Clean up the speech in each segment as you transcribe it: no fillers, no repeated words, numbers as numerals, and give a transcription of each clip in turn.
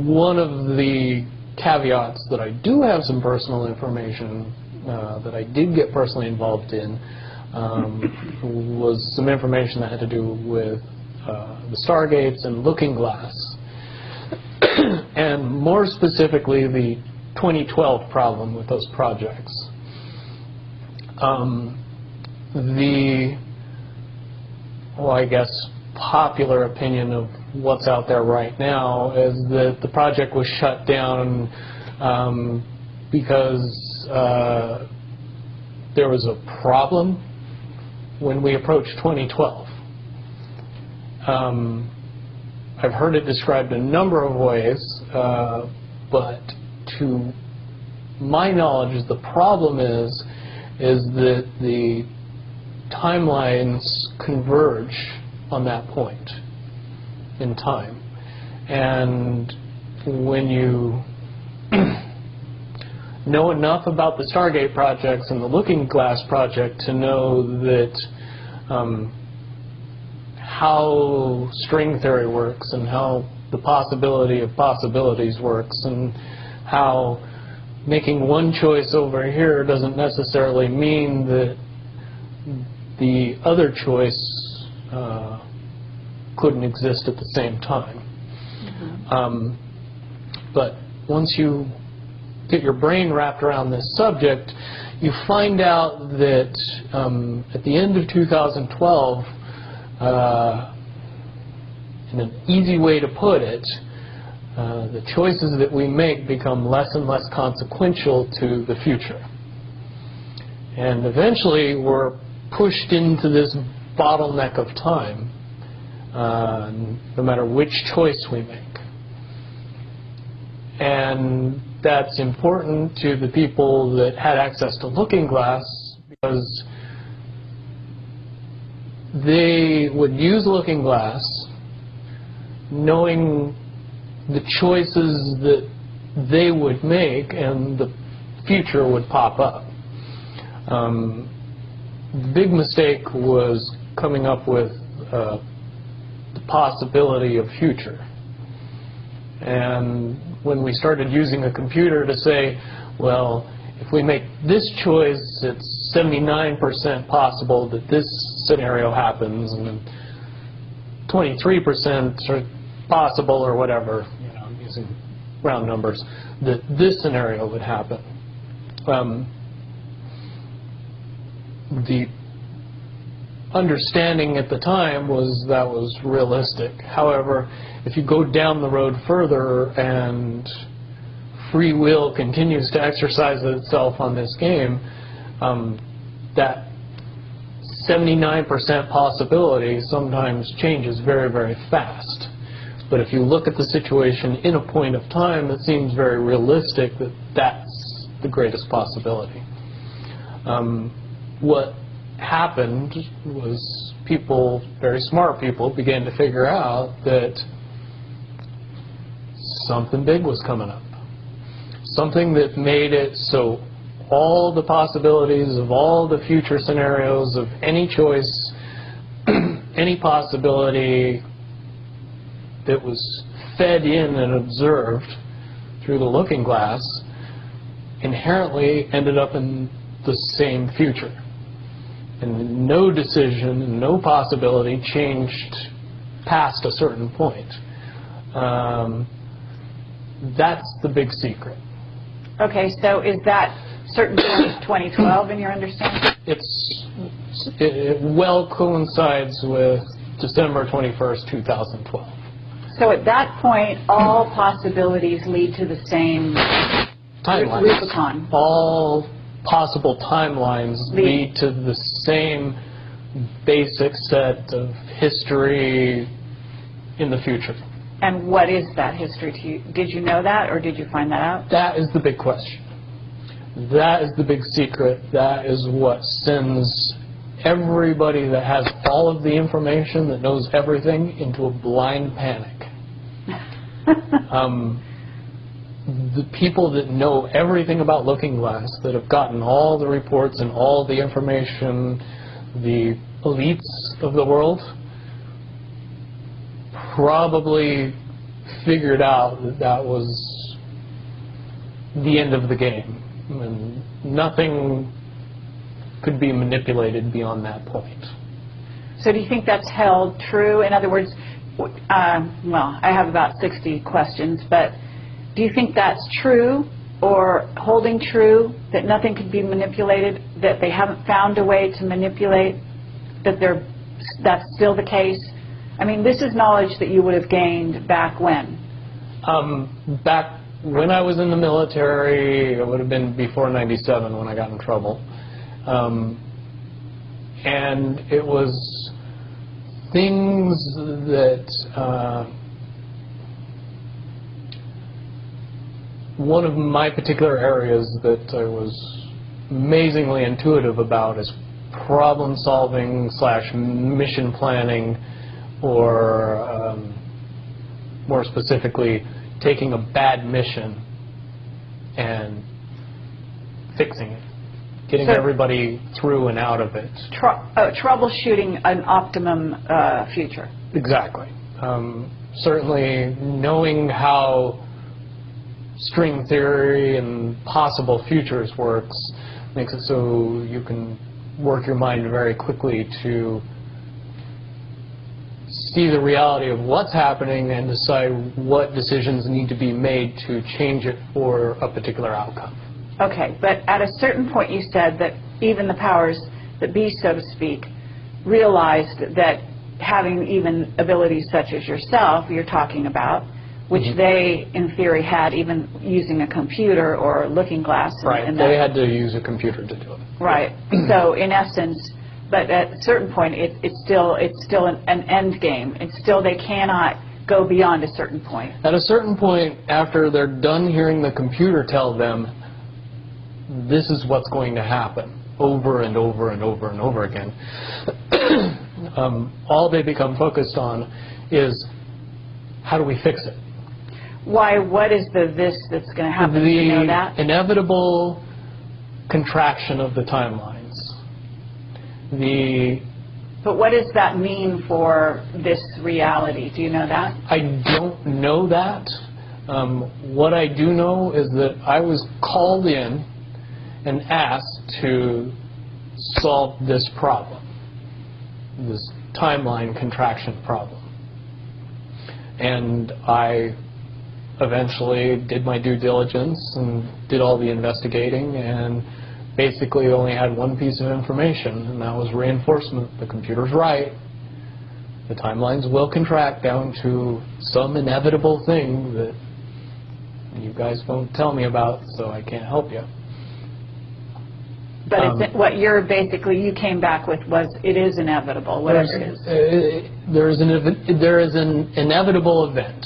one of the caveats that I do have some personal information that I did get personally involved in was some information that had to do with the Stargates and Looking Glass, and more specifically the 2012 problem with those projects. I guess, popular opinion of what's out there right now is that the project was shut down because there was a problem when we approached 2012. I've heard it described a number of ways, but to my knowledge, the problem is that the timelines converge on that point in time. And when you know enough about the Stargate projects and the Looking Glass project to know that how string theory works and how the possibility of possibilities works and how making one choice over here doesn't necessarily mean that the other choice couldn't exist at the same time. Mm-hmm. But once you get your brain wrapped around this subject, you find out that at the end of 2012, in an easy way to put it, the choices that we make become less and less consequential to the future. And eventually we're pushed into this bottleneck of time, no matter which choice we make. And that's important to the people that had access to Looking Glass, because they would use Looking Glass knowing the choices that they would make and the future would pop up. The big mistake was coming up with the possibility of future. And when we started using a computer to say, well, if we make this choice, it's 79% possible that this scenario happens, and 23% are possible, or whatever, you know, I'm using round numbers, that this scenario would happen. The understanding at the time was that was realistic. However, if you go down the road further and free will continues to exercise itself on this game, that 79% possibility sometimes changes very, very fast. But if you look at the situation in a point of time, it seems very realistic that that's the greatest possibility. What happened was people, very smart people, began to figure out that something big was coming up. Something that made it so all the possibilities of all the future scenarios of any choice, any possibility that was fed in and observed through the Looking Glass inherently ended up in the same future. And no decision, no possibility changed past a certain point. That's the big secret. Okay, so is that certain 2012 in your understanding? It well coincides with December 21st, 2012. So at that point, all possibilities lead to the same timelines. Rubicon. All possible timelines lead to the same basic set of history in the future. And what is that history to you? Did you know that, or did you find that out? That is the big question. That is the big secret. That is what sends everybody that has all of the information, that knows everything, into a blind panic. The people that know everything about Looking Glass, that have gotten all the reports and all the information, the elites of the world, probably figured out that that was the end of the game, and nothing could be manipulated beyond that point. So do you think that's held true? In other words, well, I have about 60 questions, but do you think that's true or holding true, that nothing could be manipulated, that they haven't found a way to manipulate, that that's still the case? I mean, this is knowledge that you would have gained back when? Back when I was in the military, it would have been before '97 when I got in trouble. And it was things that one of my particular areas that I was amazingly intuitive about is problem solving / mission planning, or more specifically, taking a bad mission and fixing it, getting everybody through and out of it. Troubleshooting an optimum future. Exactly. Certainly knowing how string theory and possible futures works makes it so you can work your mind very quickly to see the reality of what's happening and decide what decisions need to be made to change it for a particular outcome. Okay, but at a certain point you said that even the powers that be, so to speak, realized that having even abilities such as yourself, you're talking about, which they, in theory, had even using a computer or looking glass. Right, they had to use a computer to do it. Right, so in essence, but at a certain point, it's still an end game. It's still, they cannot go beyond a certain point. At a certain point, after they're done hearing the computer tell them, this is what's going to happen, over and over and over and over again, all they become focused on is, how do we fix it? Why? What is this that's going to happen? Do you know that? The inevitable contraction of the timelines. But what does that mean for this reality? Do you know that? I don't know that. What I do know is that I was called in and asked to solve this problem, this timeline contraction problem. And I eventually did my due diligence and did all the investigating, and basically only had one piece of information, and that was reinforcement. The computer's right. The timelines will contract down to some inevitable thing that you guys won't tell me about, so I can't help you. But what you're basically, you came back with was, it is inevitable, whatever it is. There is an inevitable event.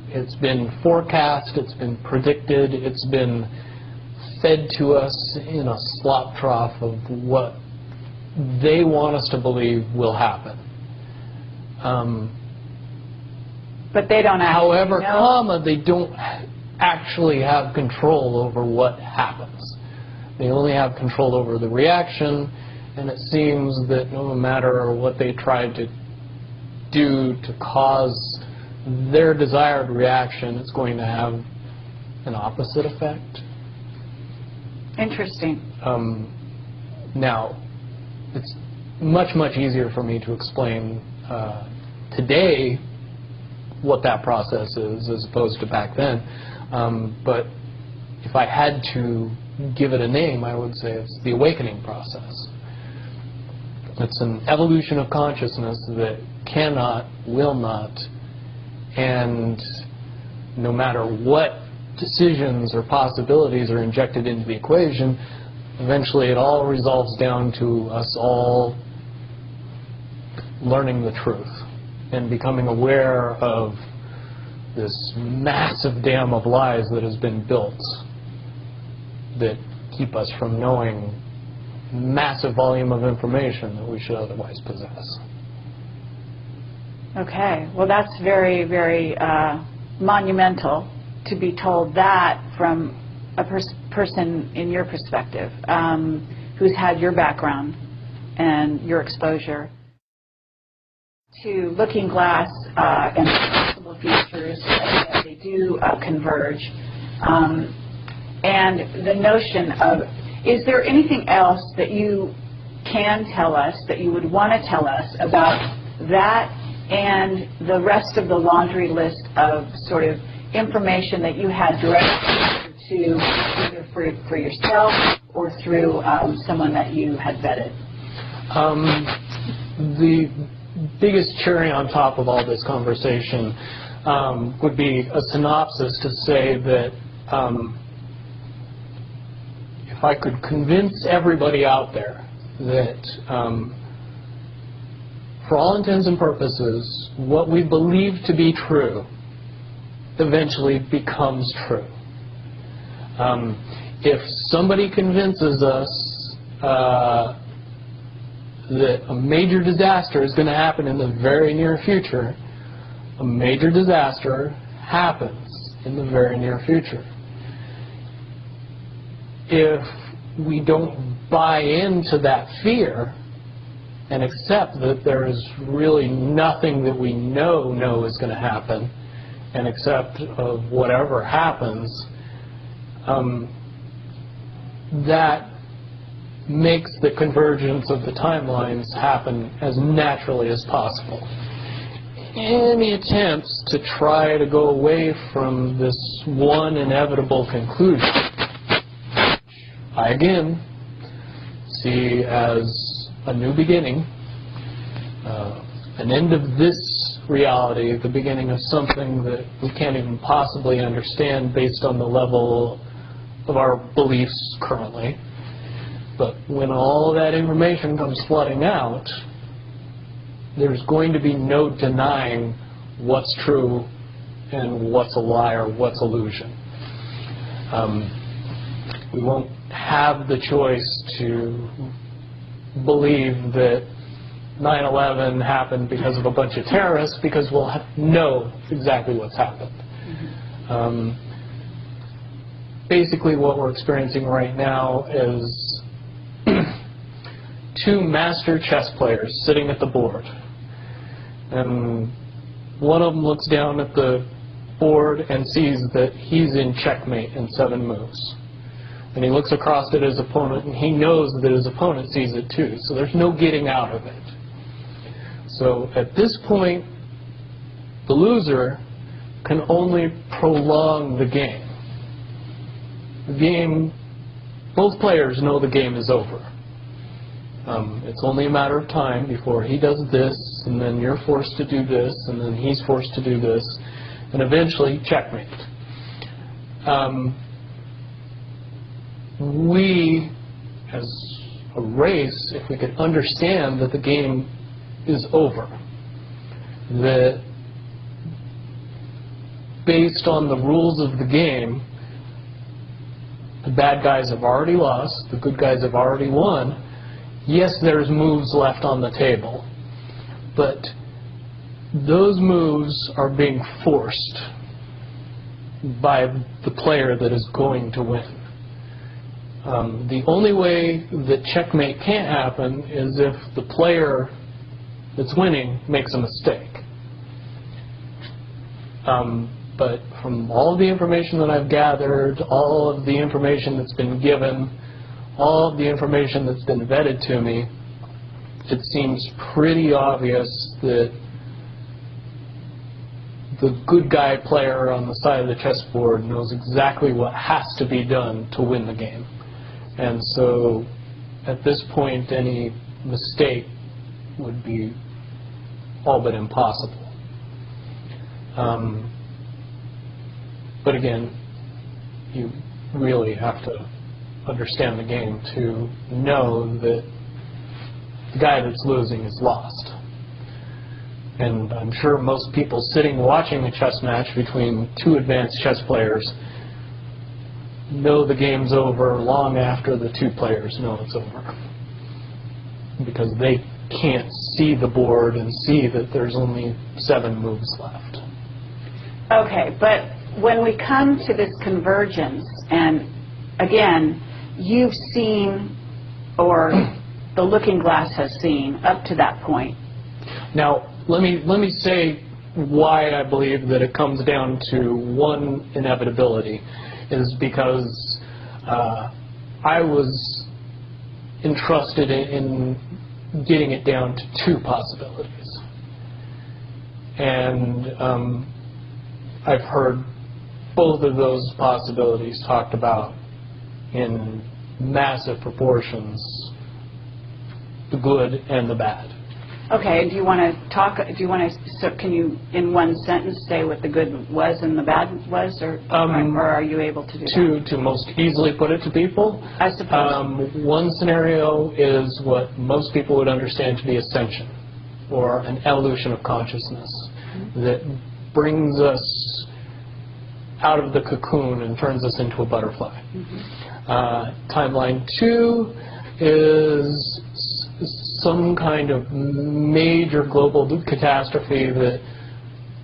It's been forecast, it's been predicted, it's been fed to us in a slop trough of what they want us to believe will happen. But they don't actually However, know. They don't actually have control over what happens. They only have control over the reaction, and it seems that no matter what they try to do to cause their desired reaction, it's going to have an opposite effect. Interesting. Now, it's much, much easier for me to explain today what that process is as opposed to back then. But if I had to give it a name, I would say it's the awakening process. It's an evolution of consciousness that cannot, will not, and no matter what decisions or possibilities are injected into the equation, eventually it all resolves down to us all learning the truth and becoming aware of this massive dam of lies that has been built that keep us from knowing massive volume of information that we should otherwise possess. Okay, well that's very, very monumental to be told that from a person in your perspective, who's had your background and your exposure to Looking Glass and possible parallel futures, that they do converge. And the notion of, is there anything else that you can tell us, that you would want to tell us about that and the rest of the laundry list of sort of information that you had direct to either for yourself or through someone that you had vetted? The biggest cherry on top of all this conversation would be a synopsis to say that if I could convince everybody out there that for all intents and purposes, what we believe to be true eventually becomes true. If somebody convinces us that a major disaster is going to happen in the very near future, a major disaster happens in the very near future. If we don't buy into that fear and accept that there is really nothing that we know is going to happen, and accept of whatever happens, that makes the convergence of the timelines happen as naturally as possible. Any attempts to try to go away from this one inevitable conclusion, I again see as a new beginning, an end of this reality, the beginning of something that we can't even possibly understand based on the level of our beliefs currently. But when all of that information comes flooding out, there's going to be no denying what's true and what's a lie or what's illusion. We won't have the choice to believe that 9/11 happened because of a bunch of terrorists, because we'll know exactly what's happened. Basically what we're experiencing right now is two master chess players sitting at the board. And one of them looks down at the board and sees that he's in checkmate in 7 moves. And he looks across at his opponent, and he knows that his opponent sees it too. So there's no getting out of it. So at this point, the loser can only prolong the game. The game, both players know the game is over. It's only a matter of time before he does this, and then you're forced to do this, and then he's forced to do this, and eventually checkmate. We, as a race, if we could understand that the game is over, that based on the rules of the game, the bad guys have already lost, the good guys have already won. Yes, there's moves left on the table, but those moves are being forced by the player that is going to win. The only way that checkmate can't happen is if the player that's winning makes a mistake. But from all of the information that I've gathered, all of the information that's been given, all of the information that's been vetted to me, it seems pretty obvious that the good guy player on the side of the chessboard knows exactly what has to be done to win the game. And so at this point, any mistake would be all but impossible. But again, you really have to understand the game to know that the guy that's losing is lost. And I'm sure most people sitting watching a chess match between two advanced chess players know the game's over long after the two players know it's over, because they can't see the board and see that there's only 7 moves left. Okay, but when we come to this convergence, and again, you've seen, or the Looking Glass has seen, up to that point. Now, let me say why I believe that it comes down to one inevitability is because I was entrusted in getting it down to two possibilities. And I've heard both of those possibilities talked about in massive proportions, the good and the bad. Okay, do you want to talk, so can you, in one sentence, say what the good was and the bad was, or are you able to do that? To most easily put it to people, I suppose. One scenario is what most people would understand to be ascension, or an evolution of consciousness, that brings us out of the cocoon and turns us into a butterfly. Timeline 2 is some kind of major global catastrophe that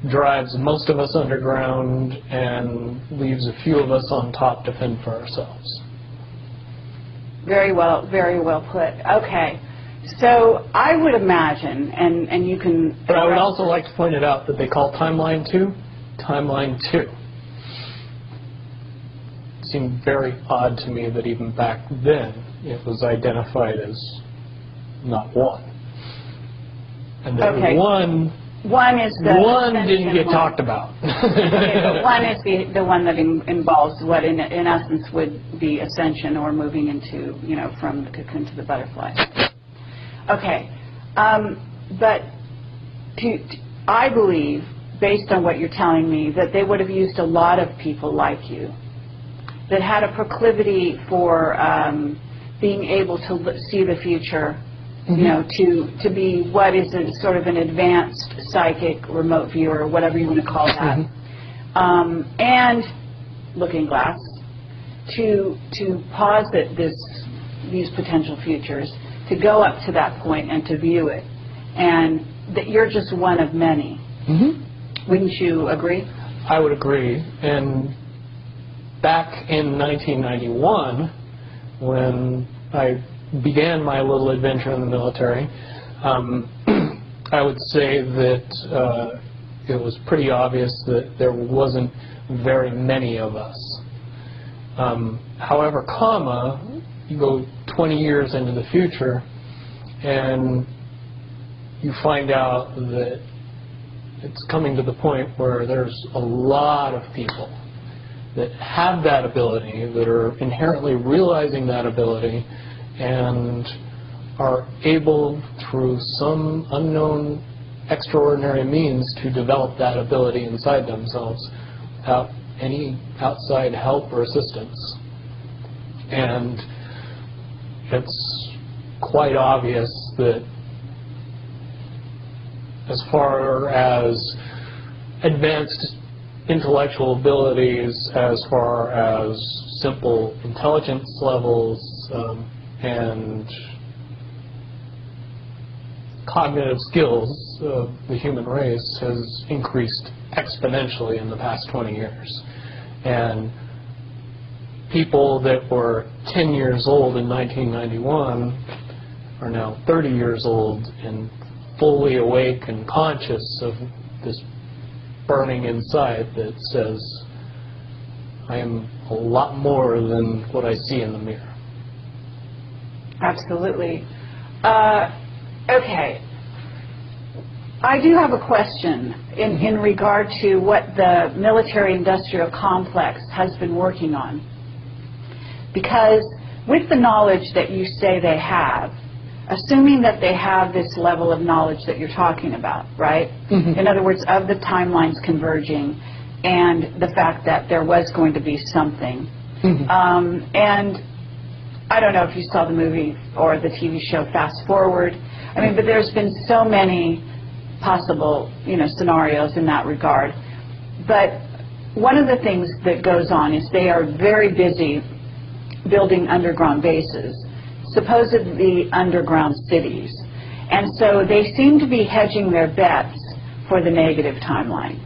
drives most of us underground and leaves a few of us on top to fend for ourselves. Very well put. Okay. So I would imagine, and you can... But I would also like to point it out that they call Timeline 2 Timeline 2. It seemed very odd to me that even back then it was identified as not one. And that one is the one didn't get talked about. Okay, but one is the one that involves what in essence would be ascension, or moving into, from the cocoon to the butterfly. Okay, but I believe, based on what you're telling me, that they would have used a lot of people like you that had a proclivity for being able to see the future, to be what is a sort of an advanced psychic remote viewer, whatever you want to call that, and looking glass, to posit these potential futures, to go up to that point and to view it, and that you're just one of many. Wouldn't you agree? I would agree. And back in 1991, when I began my little adventure in the military, I would say that it was pretty obvious that there wasn't very many of us. However, you go 20 years into the future and you find out that it's coming to the point where there's a lot of people that have that ability, that are inherently realizing that ability, and are able, through some unknown extraordinary means, to develop that ability inside themselves without any outside help or assistance. And it's quite obvious that as far as advanced intellectual abilities, as far as simple intelligence levels, and cognitive skills of the human race has increased exponentially in the past 20 years. And people that were 10 years old in 1991 are now 30 years old and fully awake and conscious of this burning inside that says, I am a lot more than what I see in the mirror. Absolutely. Okay. I do have a question in regard to what the military-industrial complex has been working on. Because with the knowledge that you say they have, assuming that they have this level of knowledge that you're talking about, right? In other words, of the timelines converging and the fact that there was going to be something. And I don't know if you saw the movie or the TV show Fast Forward. I mean, but there's been so many possible, scenarios in that regard. But one of the things that goes on is they are very busy building underground bases, supposedly underground cities. And so they seem to be hedging their bets for the negative timeline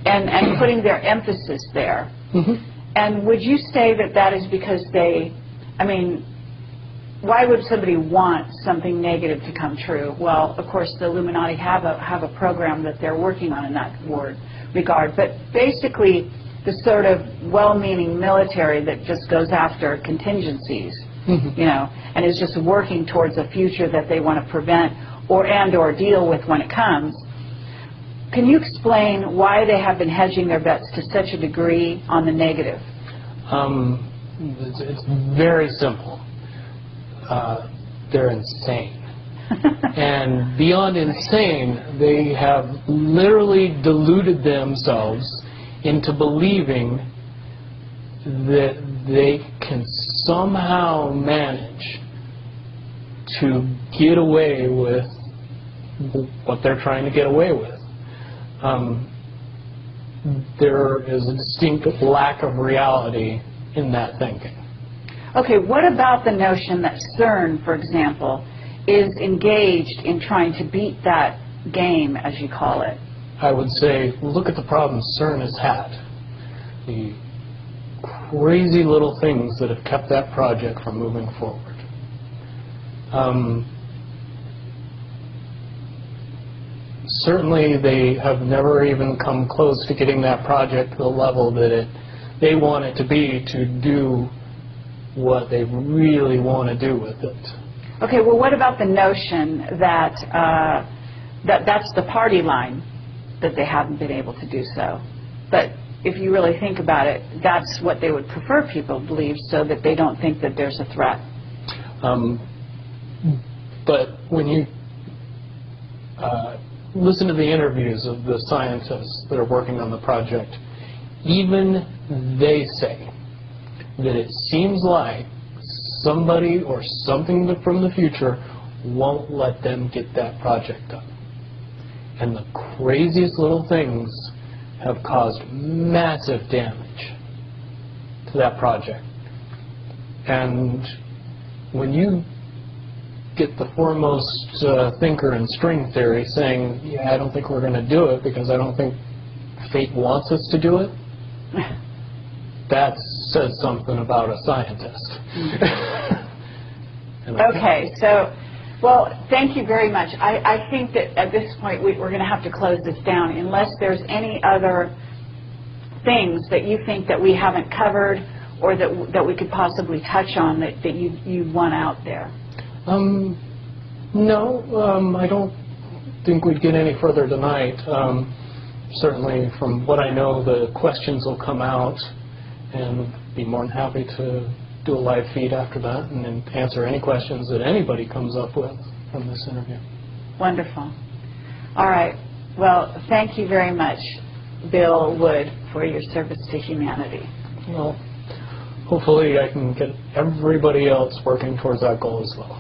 and putting their emphasis there. And would you say that that is because why would somebody want something negative to come true? Well, of course, the Illuminati have a program that they're working on in that regard. But basically, the sort of well-meaning military that just goes after contingencies, you know, and is just working towards a future that they want to prevent or deal with when it comes. Can you explain why they have been hedging their bets to such a degree on the negative? It's very simple. They're insane. And beyond insane, they have literally deluded themselves into believing that they can somehow manage to get away with what they're trying to get away with. There is a distinct lack of reality in that thinking. Okay, what about the notion that CERN, for example, is engaged in trying to beat that game, as you call it? I would say, look at the problems CERN has had. The crazy little things that have kept that project from moving forward. Certainly they have never even come close to getting that project to the level that they want it to be to do what they really want to do with it. Okay, well, what about the notion that that's the party line, that they haven't been able to do so? But if you really think about it, that's what they would prefer people believe, so that they don't think that there's a threat. But when you listen to the interviews of the scientists that are working on the project, even they say that it seems like somebody or something from the future won't let them get that project done. And the craziest little things have caused massive damage to that project. And when you get the foremost thinker in string theory saying, yeah, I don't think we're going to do it because I don't think fate wants us to do it, that says something about a scientist. Okay, so, well, thank you very much. I think that at this point we're going to have to close this down unless there's any other things that you think that we haven't covered or that we could possibly touch on that you want out there. No, I don't think we'd get any further tonight. Certainly, from what I know, the questions will come out, and be more than happy to do a live feed after that and then answer any questions that anybody comes up with from this interview. Wonderful. All right. Well, thank you very much, Bill Wood, for your service to humanity. Well, hopefully I can get everybody else working towards that goal as well.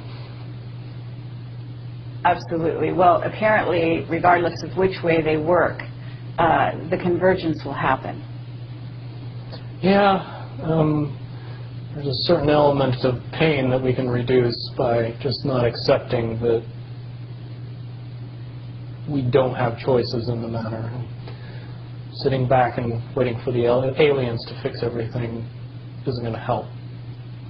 Absolutely. Well, apparently, regardless of which way they work, the convergence will happen. Yeah, there's a certain element of pain that we can reduce by just not accepting that we don't have choices in the matter. Sitting back and waiting for the aliens to fix everything isn't going to help.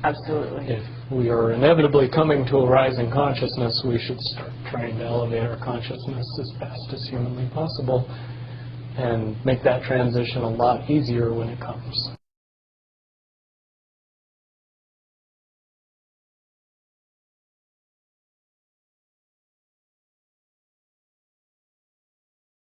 Absolutely. If we are inevitably coming to a rising consciousness, we should start trying to elevate our consciousness as fast as humanly possible and make that transition a lot easier when it comes.